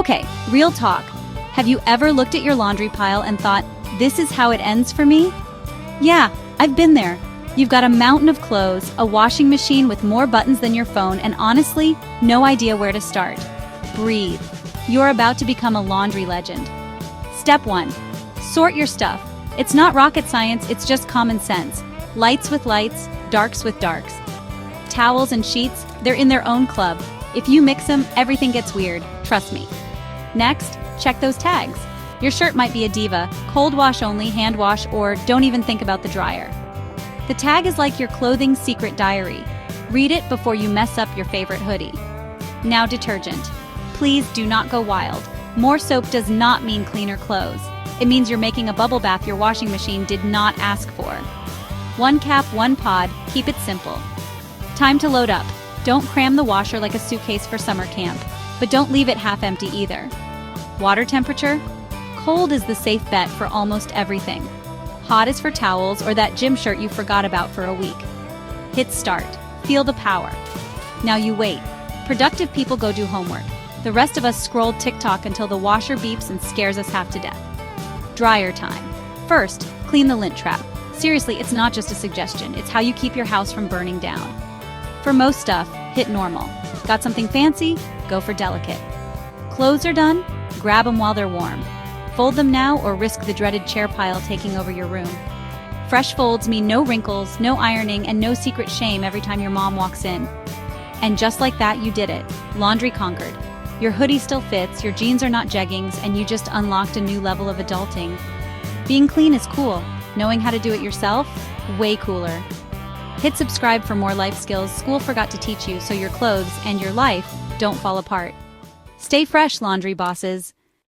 Okay, real talk. Have you ever looked at your laundry pile and thought, this is how it ends for me? Yeah, I've been there. You've got a mountain of clothes, a washing machine with more buttons than your phone, and honestly, no idea where to start. Breathe. You're about to become a laundry legend. Step 1. Sort your stuff. It's not rocket science, it's just common sense. Lights with lights, darks with darks. Towels and sheets, they're in their own club. If you mix them, everything gets weird, trust me. Next, check those tags. Your shirt might be a diva, cold wash only, hand wash, or don't even think about the dryer. The tag is like your clothing secret diary. Read it before you mess up your favorite hoodie. Now detergent. Please do not go wild. More soap does not mean cleaner clothes. It means you're making a bubble bath your washing machine did not ask for. 1 cap, 1 pod, keep it simple. Time to load up. Don't cram the washer like a suitcase for summer camp, but don't leave it half empty either. Water temperature? Cold is the safe bet for almost everything. Hot is for towels or that gym shirt you forgot about for a week. Hit start. Feel the power. Now you wait. Productive people go do homework. The rest of us scroll TikTok until the washer beeps and scares us half to death. Dryer time. First, clean the lint trap. Seriously, it's not just a suggestion, it's how you keep your house from burning down. For most stuff, hit normal. Got something fancy? Go for delicate. Clothes are done? Grab them while they're warm. Fold them now or risk the dreaded chair pile taking over your room. Fresh folds mean no wrinkles, no ironing, and no secret shame every time your mom walks in. And just like that, you did it. Laundry conquered. Your hoodie still fits, your jeans are not jeggings, and you just unlocked a new level of adulting. Being clean is cool. Knowing how to do it yourself? Way cooler. Hit subscribe for more life skills school forgot to teach you so your clothes and your life don't fall apart. Stay fresh, laundry bosses.